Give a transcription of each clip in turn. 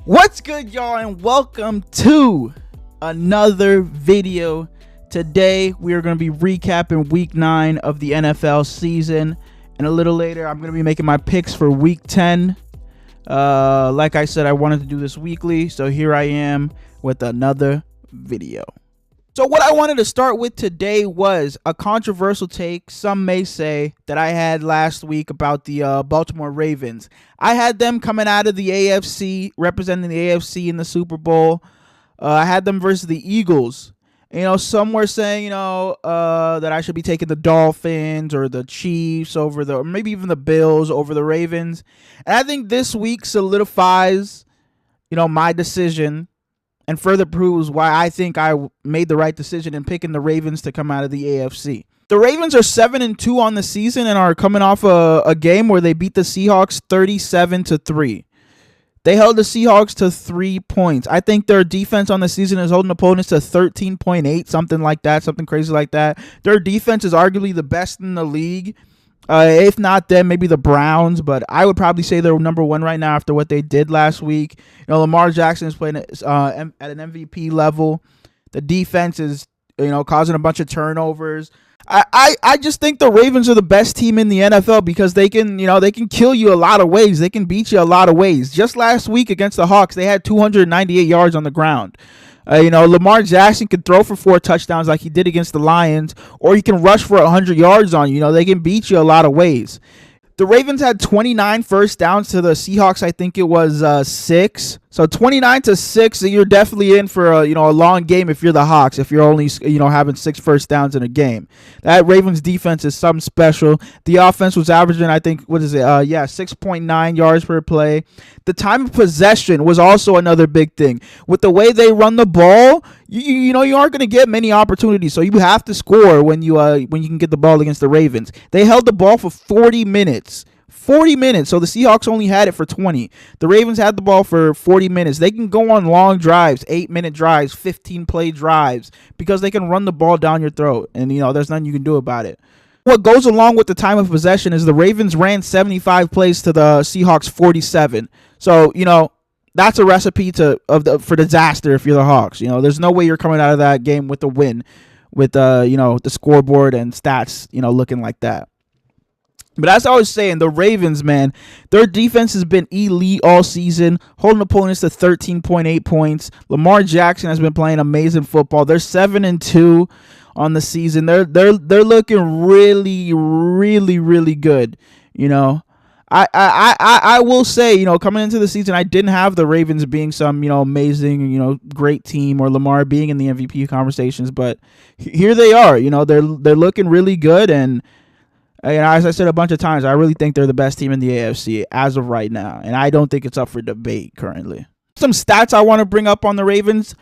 What's good, y'all, and welcome to another video. Today we are going to be recapping week 9 of the NFL season, and a little later I'm going to be making my picks for week 10. Like I said, I wanted to do this weekly, so here I am with another video. So what I wanted to start with today was a controversial take, some may say, that I had last week about the Baltimore Ravens. I had them coming out of the AFC, representing the AFC in the Super Bowl. I had them versus the Eagles. Some were saying, that I should be taking the Dolphins or the Chiefs over or maybe even the Bills over the Ravens. And I think this week solidifies, my decision, and further proves why I think I made the right decision in picking the Ravens to come out of the AFC. The Ravens are 7-2 on the season and are coming off a game where they beat the Seahawks 37-3. They held the Seahawks to 3 points. I think their defense on the season is holding opponents to 13.8, something like that, something crazy like that. Their defense is arguably the best in the league. If not them, maybe the Browns, but I would probably say they're number one right now after what they did last week. Lamar Jackson is playing at an MVP level. The defense is, causing a bunch of turnovers. I just think the Ravens are the best team in the NFL because they can kill you a lot of ways. They can beat you a lot of ways. Just last week against the Hawks, they had 298 yards on the ground. Lamar Jackson can throw for 4 touchdowns like he did against the Lions, or he can rush for 100 yards on you. They can beat you a lot of ways. The Ravens had 29 first downs to the Seahawks. I think it was 6. So 29-6. You're definitely in for a long game if you're the Hawks. If you're only having 6 first downs in a game, that Ravens defense is something special. The offense was averaging, I think, 6.9 yards per play. The time of possession was also another big thing. With the way they run the ball, you aren't going to get many opportunities, so you have to score when you can get the ball against the Ravens. They held the ball for 40 minutes. 40 minutes. So the Seahawks only had it for 20. The Ravens had the ball for 40 minutes. They can go on long drives, 8-minute drives, 15-play drives, because they can run the ball down your throat, and there's nothing you can do about it. What goes along with the time of possession is the Ravens ran 75 plays to the Seahawks 47. So, that's a recipe for disaster if you're the Hawks. There's no way you're coming out of that game with a win with the scoreboard and stats, looking like that. But as I was saying, the Ravens, man, their defense has been elite all season, holding opponents to 13.8 points. Lamar Jackson has been playing amazing football. They're 7-2 on the season. They're looking really, really, really good. I will say, coming into the season, I didn't have the Ravens being some, amazing, great team, or Lamar being in the MVP conversations, but here they are. They're looking really good, and as I said a bunch of times, I really think they're the best team in the AFC as of right now, and I don't think it's up for debate currently. Some stats I want to bring up on the Ravens.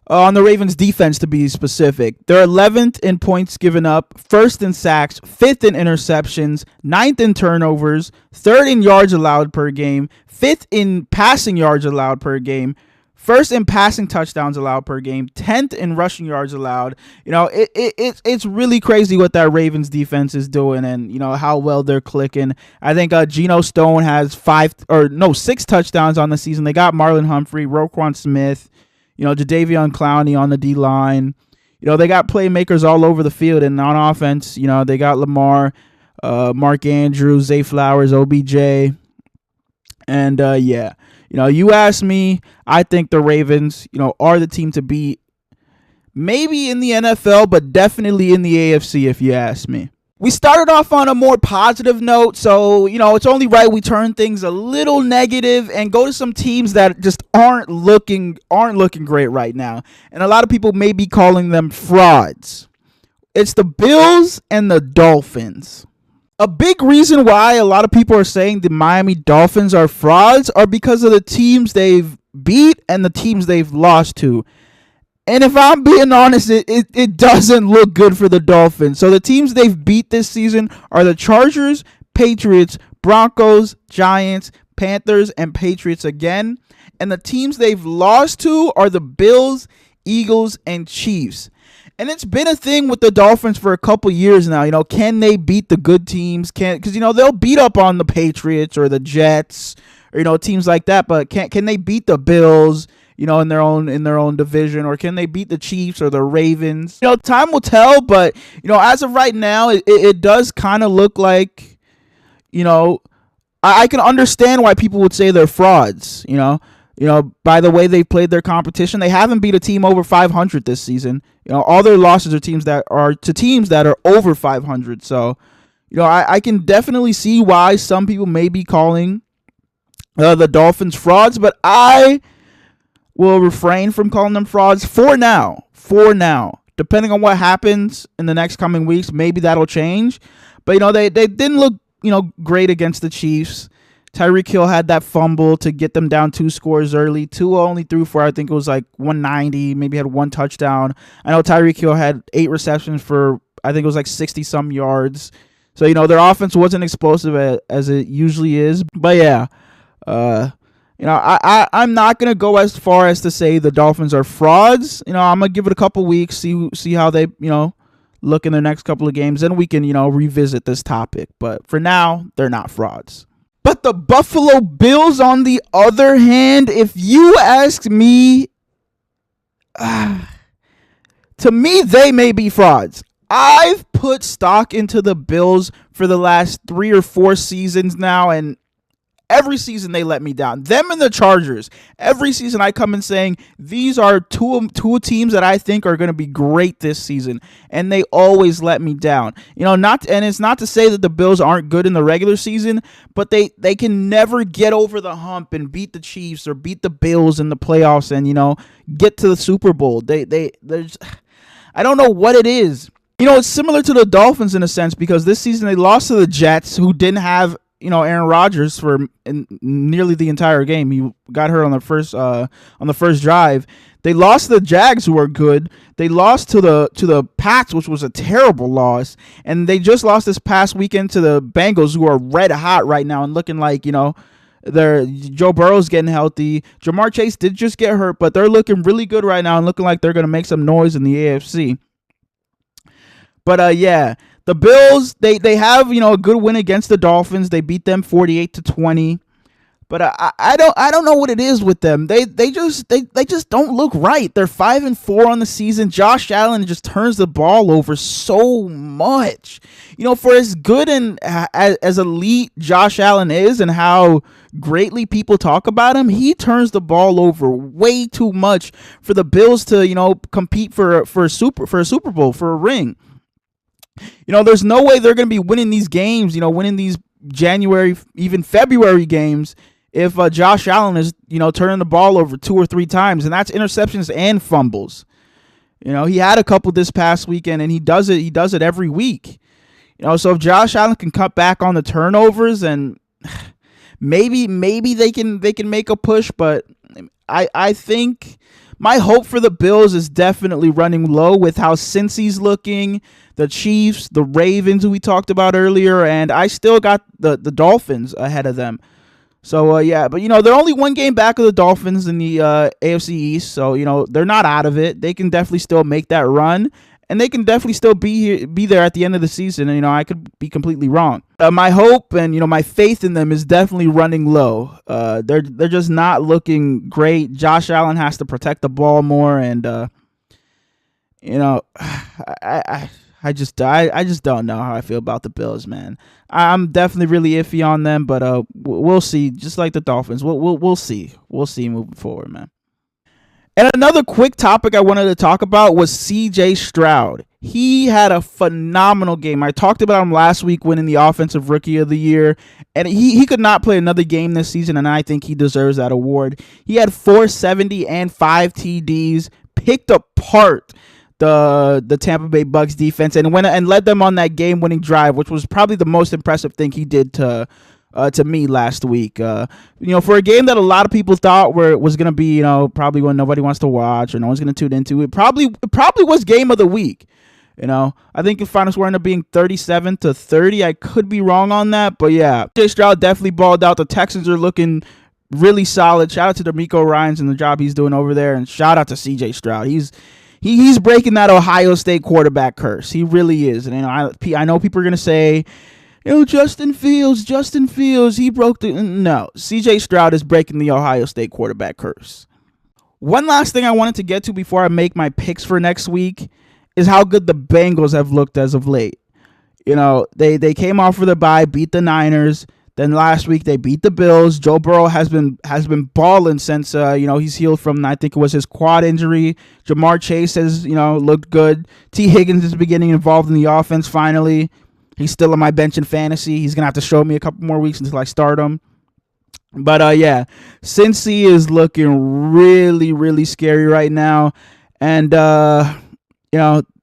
On the Ravens defense, to be specific, they're 11th in points given up, 1st in sacks, 5th in interceptions, 9th in turnovers, 3rd in yards allowed per game, 5th in passing yards allowed per game, 1st in passing touchdowns allowed per game, 10th in rushing yards allowed. It's really crazy what that Ravens defense is doing, and how well they're clicking. I think Geno Stone has 6 touchdowns on the season. They got Marlon Humphrey, Roquan Smith, Jadeveon Clowney on the D-line. They got playmakers all over the field, and on offense, they got Lamar, Mark Andrews, Zay Flowers, OBJ, and you ask me, I think the Ravens, are the team to beat, maybe in the NFL, but definitely in the AFC if you ask me. We started off on a more positive note, so, it's only right we turn things a little negative and go to some teams that just aren't looking great right now. And a lot of people may be calling them frauds. It's the Bills and the Dolphins. A big reason why a lot of people are saying the Miami Dolphins are frauds are because of the teams they've beat and the teams they've lost to. And if I'm being honest, it doesn't look good for the Dolphins. So the teams they've beat this season are the Chargers, Patriots, Broncos, Giants, Panthers, and Patriots again. And the teams they've lost to are the Bills, Eagles, and Chiefs. And it's been a thing with the Dolphins for a couple years now. Can they beat the good teams? Because, they'll beat up on the Patriots or the Jets or teams like that. But can they beat the Bills? In their own division, or can they beat the Chiefs or the Ravens? Time will tell. But as of right now, it does kind of look like, I can understand why people would say they're frauds. By the way they've played their competition, they haven't beat a team over 500 this season. All their losses are teams that are over 500. So, I can definitely see why some people may be calling the Dolphins frauds, but I will refrain from calling them frauds for now. Depending on what happens in the next coming weeks, maybe that'll change. But they didn't look great against the Chiefs. Tyreek Hill had that fumble to get them down 2 scores early. Tua only threw for, I think it was like 190, maybe had 1 touchdown. I know Tyreek Hill had 8 receptions for, I think it was like 60 some yards. So their offense wasn't explosive as it usually is. But yeah, I'm not going to go as far as to say the Dolphins are frauds. I'm going to give it a couple weeks, see how they, look in the next couple of games, and we can, revisit this topic. But for now, they're not frauds. But the Buffalo Bills, on the other hand, if you ask me, to me, they may be frauds. I've put stock into the Bills for the last 3 or 4 seasons now, and every season they let me down. Them and the Chargers. Every season I come in saying these are two teams that I think are going to be great this season, and they always let me down. It's not to say that the Bills aren't good in the regular season, but they can never get over the hump and beat the Chiefs or beat the Bills in the playoffs and get to the Super Bowl. There's I don't know what it is. It's similar to the Dolphins in a sense, because this season they lost to the Jets, who didn't have Aaron Rodgers for nearly the entire game. He got hurt on the first drive. They lost to the Jags, who are good. They lost to the Pats, which was a terrible loss, and they just lost this past weekend to the Bengals, who are red hot right now and looking like they're Joe Burrow's getting healthy. Jamar Chase did just get hurt, but they're looking really good right now and looking like they're going to make some noise in the AFC. But yeah. The Bills, they have a good win against the Dolphins. They beat them 48-20. But I don't know what it is with them. They just don't look right. They're 5-4 on the season. Josh Allen just turns the ball over so much. For as good and as elite Josh Allen is, and how greatly people talk about him, he turns the ball over way too much for the Bills to compete for a Super Bowl, for a ring. There's no way they're going to be winning these games, winning these January, even February games, if Josh Allen is, turning the ball over 2 or 3 times, and that's interceptions and fumbles. He had a couple this past weekend, and he does it every week. So if Josh Allen can cut back on the turnovers, and maybe they can make a push, but I think my hope for the Bills is definitely running low with how Cincy's looking, the Chiefs, the Ravens, who we talked about earlier, and I still got the Dolphins ahead of them. So, yeah, but, they're only 1 game back of the Dolphins in the AFC East, so, they're not out of it. They can definitely still make that run, and they can definitely still be there at the end of the season, and, I could be completely wrong. My hope and, my faith in them is definitely running low. They're just not looking great. Josh Allen has to protect the ball more, and, I just don't know how I feel about the Bills, man. I'm definitely really iffy on them, but we'll see. Just like the Dolphins, we'll see. We'll see moving forward, man. And another quick topic I wanted to talk about was C.J. Stroud. He had a phenomenal game. I talked about him last week winning the Offensive Rookie of the Year, and he could not play another game this season, and I think he deserves that award. He had 470 and 5 TDs, picked apart the Tampa Bay Bucs defense, and went and led them on that game-winning drive, which was probably the most impressive thing he did to me last week. For a game that a lot of people thought was going to be, probably one nobody wants to watch or no one's going to tune into, it probably was game of the week. I think the finals were end up being 37-30. I could be wrong on that, but yeah, Jay Stroud definitely balled out. The Texans are looking really solid. Shout out to D'Amico Ryans and the job he's doing over there, and shout out to C.J. Stroud. He's breaking that Ohio State quarterback curse. He really is. And I know people are going to say, Justin Fields, he broke the. No, CJ Stroud is breaking the Ohio State quarterback curse. One last thing I wanted to get to before I make my picks for next week is how good the Bengals have looked as of late. They came off for the bye, beat the Niners. Then last week they beat the Bills. Joe Burrow has been balling since he's healed from, I think it was his quad injury. Jamar Chase has looked good. T. Higgins is beginning involved in the offense finally. He's still on my bench in fantasy. He's gonna have to show me a couple more weeks until I start him. But Cincy is looking really, really scary right now, and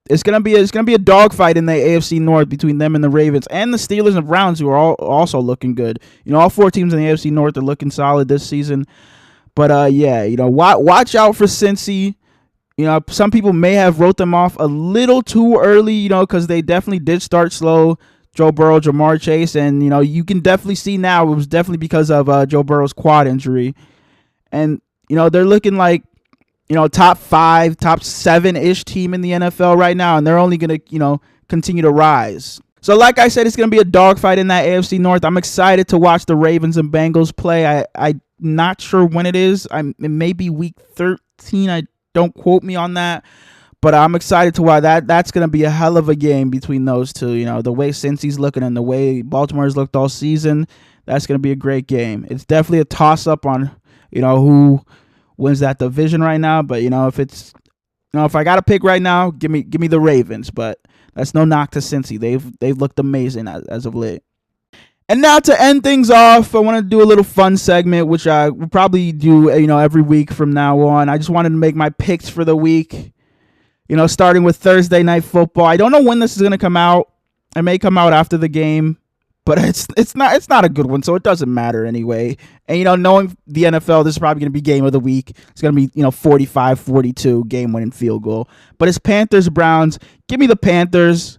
it's gonna be a dogfight in the AFC North between them and the Ravens and the Steelers and Browns, who are all also looking good. All four teams in the AFC North are looking solid this season. But watch out for Cincy. Some people may have wrote them off a little too early, because they definitely did start slow. Joe Burrow, Jamar Chase, and you can definitely see now it was definitely because of Joe Burrow's quad injury, and they're looking like top 5, top 7-ish team in the NFL right now, and they're only gonna continue to rise. So like I said, it's gonna be a dogfight in that AFC North. I'm excited to watch the Ravens and Bengals play. I'm not sure when it is. It may be week 13. Don't quote me on that. But I'm excited to watch that. That's going to be a hell of a game between those two. The way Cincy's looking and the way Baltimore's looked all season, that's going to be a great game. It's definitely a toss-up on, who wins that division right now. But, if I got to pick right now, give me the Ravens. But that's no knock to Cincy. They've looked amazing as of late. And now to end things off, I want to do a little fun segment, which I will probably do, every week from now on. I just wanted to make my picks for the week. Starting with Thursday Night Football. I don't know when this is going to come out. It may come out after the game, but it's not a good one, so it doesn't matter anyway. And knowing the NFL, this is probably going to be game of the week. It's going to be 45-42 game-winning field goal. But it's Panthers Browns. Give me the Panthers.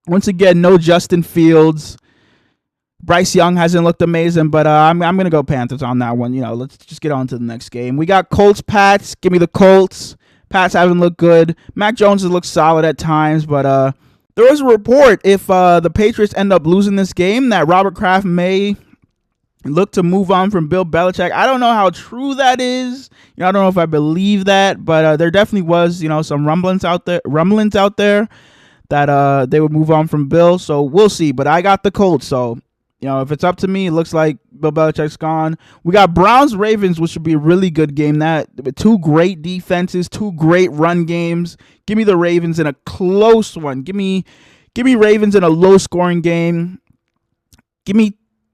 Once again, no Justin Fields. Bryce Young hasn't looked amazing, but I'm going to go Panthers on that one. Let's just get on to the next game. We got Colts Pats. Give me the Colts. Pats haven't looked good. Mac Jones has looked solid at times, but there was a report if the Patriots end up losing this game that Robert Kraft may look to move on from Bill Belichick. I don't know how true that is. I don't know if I believe that, but there definitely was some rumblings out there that they would move on from Bill. So we'll see. But I got the Colts, so if it's up to me, it looks like Bill Belichick's gone. We got Browns-Ravens, which should be a really good game. That two great defenses, two great run games. Give me the Ravens in a close one. Give me Ravens in a low-scoring game. Give me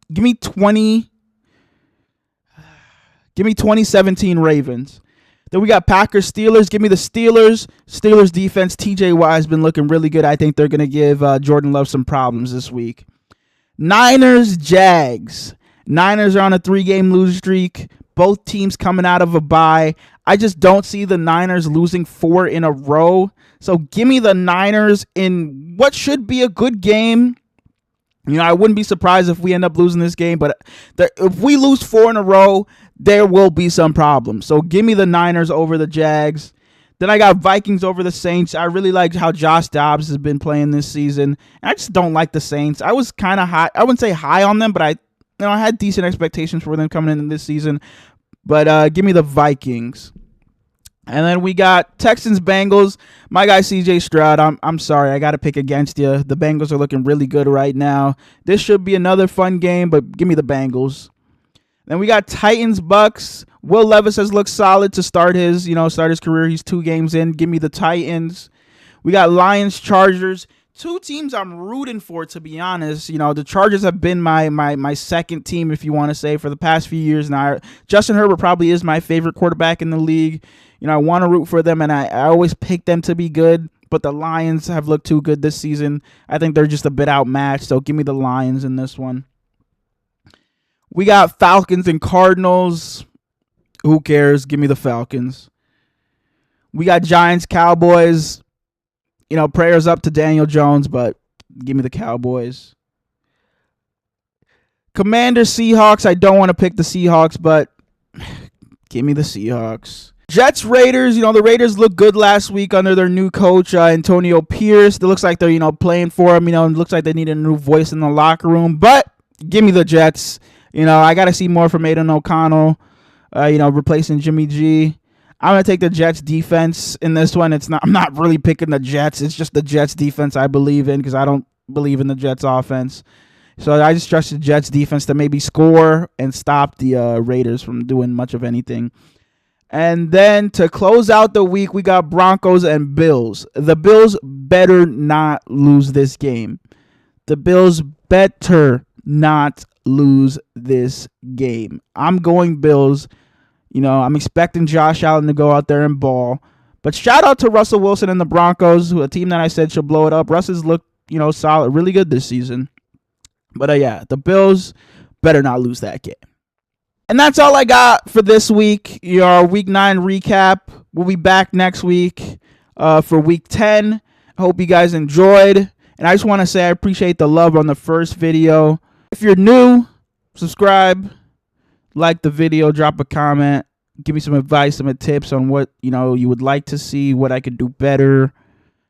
2017 Ravens. Then we got Packers-Steelers. Give me the Steelers. Steelers defense, TJ Watt has been looking really good. I think they're going to give Jordan Love some problems this week. Niners-Jags. Niners are on a 3-game losing streak. Both teams coming out of a bye. I just don't see the Niners losing 4 in a row. So give me the Niners in what should be a good game. I wouldn't be surprised if we end up losing this game. But if we lose 4 in a row, there will be some problems. So give me the Niners over the Jags. Then I got Vikings over the Saints. I really like how Josh Dobbs has been playing this season. And I just don't like the Saints. I was kind of high. I wouldn't say high on them, but I had decent expectations for them coming in this season. But give me the Vikings. And then we got Texans-Bengals. My guy CJ Stroud, I'm sorry. I got to pick against you. The Bengals are looking really good right now. This should be another fun game, but give me the Bengals. Then we got Titans-Bucks. Will Levis has looked solid to start his career. He's 2 games in. Give me the Titans. We got Lions-Chargers. 2 teams I'm rooting for, to be honest. The Chargers have been my second team, if you want to say, for the past few years now. Justin Herbert probably is my favorite quarterback in the league. I want to root for them, and I always pick them to be good. But the Lions have looked too good this season. I think they're just a bit outmatched, so give me the Lions in this one. We got Falcons and Cardinals. Who cares? Give me the Falcons. We got Giants, Cowboys. Prayers up to Daniel Jones, but give me the Cowboys. Commanders, Seahawks. I don't want to pick the Seahawks, but give me the Seahawks. Jets Raiders, the Raiders looked good last week under their new coach, Antonio Pierce. It looks like they're, playing for him. It looks like they need a new voice in the locker room. But give me the Jets. I got to see more from Aiden O'Connell, replacing Jimmy G. I'm going to take the Jets defense in this one. I'm not really picking the Jets. It's just the Jets defense I believe in because I don't believe in the Jets offense. So I just trust the Jets defense to maybe score and stop the Raiders from doing much of anything. And then to close out the week, we got Broncos and Bills. The Bills better not lose this game. The Bills better not lose this game. I'm going Bills. I'm expecting Josh Allen to go out there and ball. But shout out to Russell Wilson and the Broncos, a team that I said should blow it up. Russ has looked, solid, really good this season. But yeah, the Bills better not lose that game. And that's all I got for this week. Our Week 9 recap. We'll be back next week for Week 10. I hope you guys enjoyed. And I just want to say I appreciate the love on the first video. If you're new, subscribe, like the video, drop a comment, give me some advice, some tips on what you would like to see, what I could do better,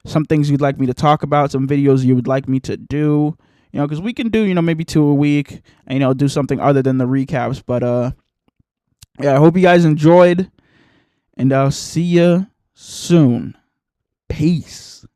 some things you'd like me to talk about, some videos you would like me to do. Because we can do, maybe 2 a week and, do something other than the recaps. But, yeah, I hope you guys enjoyed. And I'll see you soon. Peace.